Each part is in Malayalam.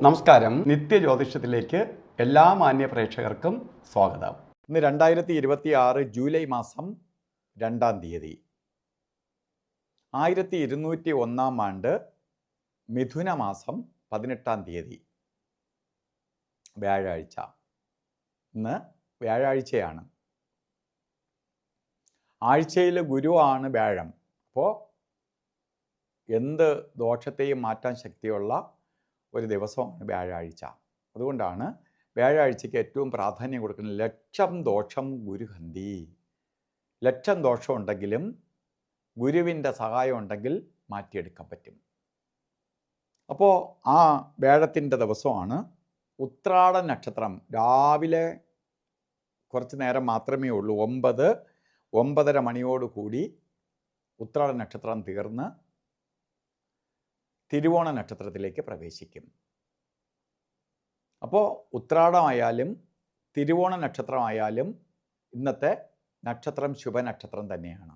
നമസ്കാരം. നിത്യജ്യോതിഷത്തിലേക്ക് എല്ലാ മാന്യ പ്രേക്ഷകർക്കും സ്വാഗതം. ഇന്ന് 2026 ജൂലൈ മാസം 2-ാം തീയതി, 1201 ആണ്ട് മിഥുന മാസം 18-ാം തീയതി, വ്യാഴാഴ്ച. ഇന്ന് വ്യാഴാഴ്ചയാണ്. ആഴ്ചയിൽ ഗുരുവാണ് വ്യാഴം. അപ്പോൾ എന്ത് ദോഷത്തെയും മാറ്റാൻ ശക്തിയുള്ള ഒരു ദിവസമാണ് വ്യാഴാഴ്ച. അതുകൊണ്ടാണ് വ്യാഴാഴ്ചയ്ക്ക് ഏറ്റവും പ്രാധാന്യം കൊടുക്കുന്നത്. ലക്ഷം ദോഷം ഗുരുഹന്തി. ലക്ഷം ദോഷം ഉണ്ടെങ്കിലും ഗുരുവിൻ്റെ സഹായം ഉണ്ടെങ്കിൽ മാറ്റിയെടുക്കാൻ പറ്റും. അപ്പോൾ ആ വ്യാഴത്തിൻ്റെ ദിവസമാണ്. ഉത്രാട നക്ഷത്രം രാവിലെ കുറച്ച് നേരം മാത്രമേ ഉള്ളൂ. 9-9:30 മണിയോടുകൂടി ഉത്രാട നക്ഷത്രം തീർന്ന് തിരുവോണ നക്ഷത്രത്തിലേക്ക് പ്രവേശിക്കും. അപ്പോൾ ഉത്രാടമായാലും തിരുവോണ നക്ഷത്രമായാലും ഇന്നത്തെ നക്ഷത്രം ശുഭനക്ഷത്രം തന്നെയാണ്.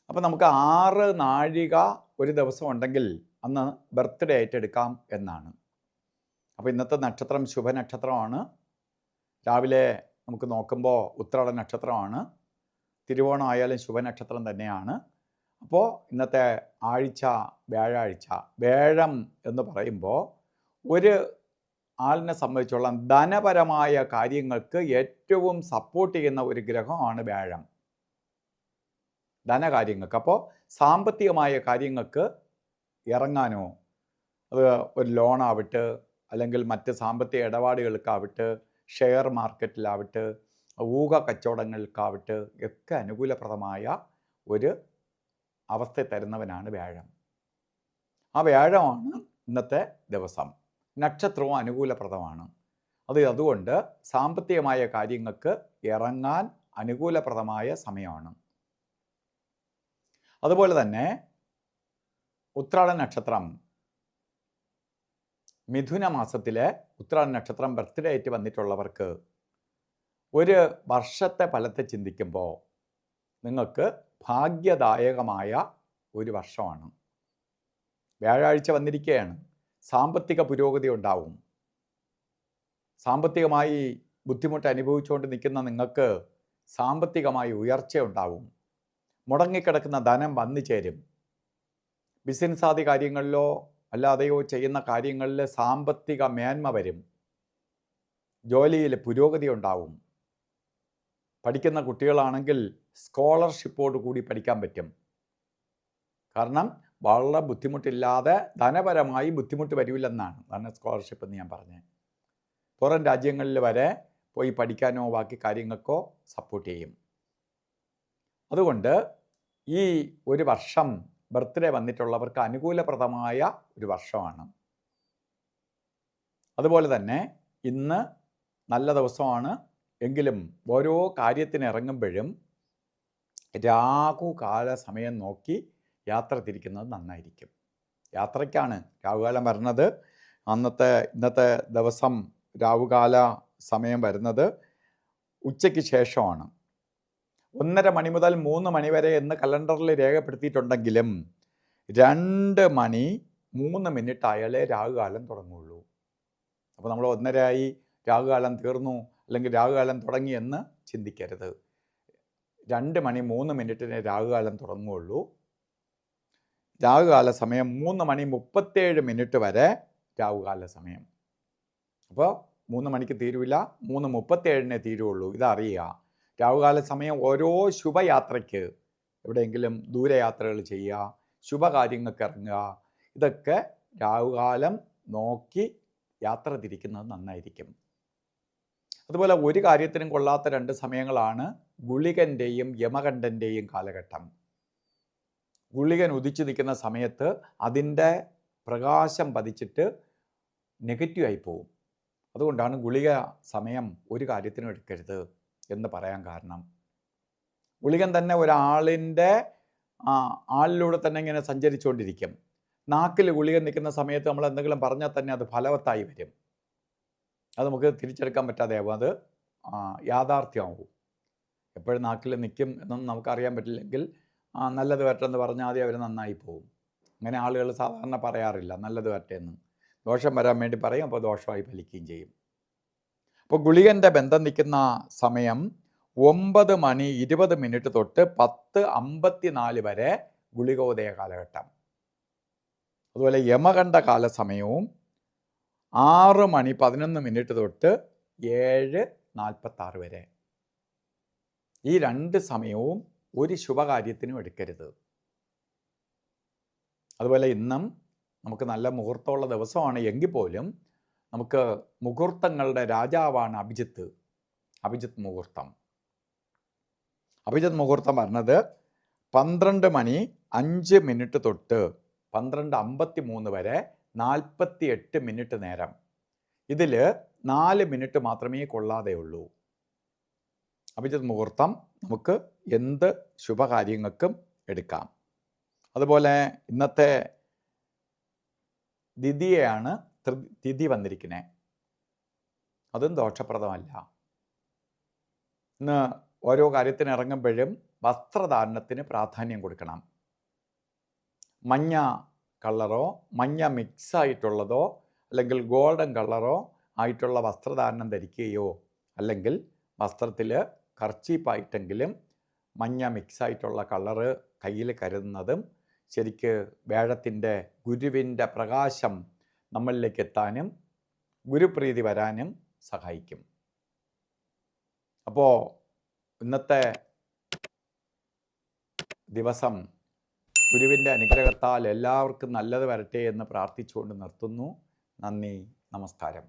അപ്പോൾ നമുക്ക് 6 നാഴിക ഒരു ദിവസം ഉണ്ടെങ്കിൽ അന്ന് ബർത്ത്ഡേ ഏറ്റെടുക്കാം എന്നാണ്. അപ്പോൾ ഇന്നത്തെ നക്ഷത്രം ശുഭനക്ഷത്രമാണ്. രാവിലെ നമുക്ക് നോക്കുമ്പോൾ ഉത്രാട നക്ഷത്രമാണ്. തിരുവോണം ആയാലും ശുഭനക്ഷത്രം തന്നെയാണ്. അപ്പോൾ ഇന്നത്തെ ആഴ്ച വ്യാഴാഴ്ച. വ്യാഴം എന്ന് പറയുമ്പോൾ ഒരു ആളിനെ സംബന്ധിച്ചുള്ള ധനപരമായ കാര്യങ്ങൾക്ക് ഏറ്റവും സപ്പോർട്ട് ചെയ്യുന്ന ഒരു ഗ്രഹമാണ് വ്യാഴം, ധനകാര്യങ്ങൾക്ക്. അപ്പോൾ സാമ്പത്തികമായ കാര്യങ്ങൾക്ക് ഇറങ്ങാനോ, അത് ഒരു ലോണാവട്ടെ, അല്ലെങ്കിൽ മറ്റ് സാമ്പത്തിക ഇടപാടുകൾക്കാവട്ടെ, ഷെയർ മാർക്കറ്റിലാവട്ടെ, ഊഹ കച്ചവടങ്ങൾക്കാവട്ടെ, ഒക്കെ അനുകൂലപ്രദമായ ഒരു അവസ്ഥ തരുന്നവനാണ് വ്യാഴം. ആ വ്യാഴമാണ് ഇന്നത്തെ ദിവസം. നക്ഷത്രവും അനുകൂലപ്രദമാണ്. അതുകൊണ്ട് സാമ്പത്തികമായ കാര്യങ്ങൾക്ക് ഇറങ്ങാൻ അനുകൂലപ്രദമായ സമയമാണ്. അതുപോലെ തന്നെ ഉത്രാട നക്ഷത്രം, മിഥുന മാസത്തിലെ ഉത്രാട നക്ഷത്രം ബർത്ത്ഡേ ആയിട്ട് വന്നിട്ടുള്ളവർക്ക് ഒരു വർഷത്തെ ഫലത്തെ ചിന്തിക്കുമ്പോൾ നിങ്ങൾക്ക് ഭാഗ്യദായകമായ ഒരു വർഷമാണ്. വ്യാഴാഴ്ച വന്നിരിക്കുകയാണ്. സാമ്പത്തിക പുരോഗതി ഉണ്ടാവും. സാമ്പത്തികമായി ബുദ്ധിമുട്ട് അനുഭവിച്ചുകൊണ്ട് നിൽക്കുന്ന നിങ്ങൾക്ക് സാമ്പത്തികമായി ഉയർച്ച ഉണ്ടാവും. മുടങ്ങിക്കിടക്കുന്ന ധനം വന്നു ചേരും. ബിസിനസ് ആദി കാര്യങ്ങളിലോ അല്ലാതെയോ ചെയ്യുന്ന കാര്യങ്ങളിൽ സാമ്പത്തിക മേന്മ വരും. ജോലിയിൽ പുരോഗതി ഉണ്ടാവും. പഠിക്കുന്ന കുട്ടികളാണെങ്കിൽ സ്കോളർഷിപ്പോട് കൂടി പഠിക്കാൻ പറ്റും. കാരണം വളരെ ബുദ്ധിമുട്ടില്ലാതെ ധനപരമായി ബുദ്ധിമുട്ട് വരില്ലെന്നാണ് സ്കോളർഷിപ്പ് എന്ന് ഞാൻ പറഞ്ഞത്. പുറം രാജ്യങ്ങളിൽ വരെ പോയി പഠിക്കാനോ ബാക്കി കാര്യങ്ങൾക്കോ സപ്പോർട്ട് ചെയ്യും. അതുകൊണ്ട് ഈ ഒരു വർഷം ബർത്ത്ഡേ വന്നിട്ടുള്ളവർക്ക് അനുകൂലപ്രദമായ ഒരു വർഷമാണ്. അതുപോലെ തന്നെ ഇന്ന് നല്ല ദിവസമാണ്. എങ്കിലും ഓരോ കാര്യത്തിന് ഇറങ്ങുമ്പോഴും രാഹുകാല സമയം നോക്കി യാത്ര തിരിക്കുന്നത് നന്നായിരിക്കും. യാത്രയ്ക്കാണ് രാഹുകാലം വരുന്നത്. ഇന്നത്തെ ദിവസം രാഹുകാല സമയം വരുന്നത് ഉച്ചയ്ക്ക് ശേഷമാണ്. 1:30 മണി മുതൽ 3 മണി വരെ എന്ന് കലണ്ടറിൽ രേഖപ്പെടുത്തിയിട്ടുണ്ടെങ്കിലും 2 മണി 3 മിനിറ്റ് ആയാലേ രാഹുകാലം തുടങ്ങുള്ളൂ. അപ്പോൾ നമ്മൾ 1:30 ആയി രാഹുകാലം തീർന്നു അല്ലെങ്കിൽ രാഹുകാലം തുടങ്ങി എന്ന് ചിന്തിക്കരുത്. 2 മണി 3 മിനിറ്റിന് രാഹുകാലം തുടങ്ങുകയുള്ളൂ. രാഹുകാല സമയം 3 മണി 37 മിനിറ്റ് വരെ രാഹുകാല സമയം. അപ്പോൾ 3 മണിക്ക് തീരുവില്ല, 3:37 തീരുള്ളൂ. ഇതറിയുക. രാഹുകാല സമയം ഓരോ ശുഭയാത്രയ്ക്ക്, എവിടെയെങ്കിലും ദൂരയാത്രകൾ ചെയ്യുക, ശുഭകാര്യങ്ങൾക്ക് ഇറങ്ങുക, ഇതൊക്കെ രാഹുകാലം നോക്കി യാത്ര തിരിക്കുന്നത് നന്നായിരിക്കും. അതുപോലെ ഒരു കാര്യത്തിനും കൊള്ളാത്ത 2 സമയങ്ങളാണ് ഗുളികൻ്റെയും യമകണ്ഠൻ്റെയും കാലഘട്ടം. ഗുളികൻ ഉദിച്ചു നിൽക്കുന്ന സമയത്ത് അതിൻ്റെ പ്രകാശം പതിച്ചിട്ട് നെഗറ്റീവായി പോവും. അതുകൊണ്ടാണ് ഗുളിക സമയം ഒരു കാര്യത്തിനും എടുക്കരുത് എന്ന് പറയാൻ കാരണം. ഗുളികൻ തന്നെ ഒരാളിൻ്റെ ആളിലൂടെ തന്നെ ഇങ്ങനെ സഞ്ചരിച്ചുകൊണ്ടിരിക്കും. നാക്കിൽ ഗുളികൻ നിൽക്കുന്ന സമയത്ത് നമ്മൾ എന്തെങ്കിലും പറഞ്ഞാൽ തന്നെ അത് ഫലവത്തായി വരും. അത് നമുക്ക് തിരിച്ചെടുക്കാൻ പറ്റാതെയാവും. അത് യാഥാർത്ഥ്യമാവും. എപ്പോഴും നാക്കിൽ നിൽക്കും എന്നൊന്നും നമുക്കറിയാൻ പറ്റില്ലെങ്കിൽ നല്ലത് വരട്ടെ എന്ന് പറഞ്ഞാൽ ആദ്യം അവർ നന്നായി പോകും. അങ്ങനെ ആളുകൾ സാധാരണ പറയാറില്ല നല്ലത് വരട്ടെ എന്ന്. ദോഷം വരാൻ വേണ്ടി പറയും, അപ്പോൾ ദോഷമായി ഫലിക്കുകയും ചെയ്യും. അപ്പോൾ ഗുളികൻ്റെ ബന്ധം നിൽക്കുന്ന സമയം 9:20 തൊട്ട് 10:54 വരെ ഗുളികോദയ കാലഘട്ടം. അതുപോലെ യമകണ്ഠ കാലസമയവും 6:11 തൊട്ട് 7:46 വരെ. ഈ 2 സമയവും ഒരു ശുഭകാര്യത്തിനും എടുക്കരുത്. അതുപോലെ ഇന്നും നമുക്ക് നല്ല മുഹൂർത്തമുള്ള ദിവസമാണ് എങ്കിൽ പോലും നമുക്ക് മുഹൂർത്തങ്ങളുടെ രാജാവാണ് അഭിജിത്ത് മുഹൂർത്തം. അഭിജിത്ത് മുഹൂർത്തം പറഞ്ഞത് 12:05 തൊട്ട് 12:53 വരെ 48 നേരം. ഇതിൽ 4 മിനിറ്റ് മാത്രമേ കൊള്ളാതെ ഉള്ളൂ. അഭിജിത്ത് മുഹൂർത്തം നമുക്ക് എന്ത് ശുഭകാര്യങ്ങൾക്കും എടുക്കാം. അതുപോലെ ഇന്നത്തെ ദ്വിതീയയാണ് തിഥി വന്നിരിക്കുന്നത്, അതും ദോഷപ്രദമല്ല. ഇന്ന് ഓരോ കാര്യത്തിന് ഇറങ്ങുമ്പോഴും വസ്ത്രധാരണത്തിന് പ്രാധാന്യം കൊടുക്കണം. മഞ്ഞ കളറോ മഞ്ഞ മിക്സായിട്ടുള്ളതോ അല്ലെങ്കിൽ ഗോൾഡൻ കളറോ ആയിട്ടുള്ള വസ്ത്രധാരണം ധരിക്കുകയോ അല്ലെങ്കിൽ വസ്ത്രത്തിൽ കർച്ചീപ്പായിട്ടെങ്കിലും മഞ്ഞ മിക്സായിട്ടുള്ള കളറ് കയ്യിൽ കരുതുന്നതും ശരിക്ക് വേഴത്തിൻ്റെ ഗുരുവിൻ്റെ പ്രകാശം നമ്മളിലേക്ക് എത്താനും ഗുരുപ്രീതി വരാനും സഹായിക്കും. അപ്പോൾ ഇന്നത്തെ ദിവസം ഗുരുവിൻ്റെ അനുഗ്രഹത്താൽ എല്ലാവർക്കും നല്ലത് വരട്ടെ എന്ന് പ്രാർത്ഥിച്ചുകൊണ്ട് നിർത്തുന്നു. നന്ദി, നമസ്കാരം.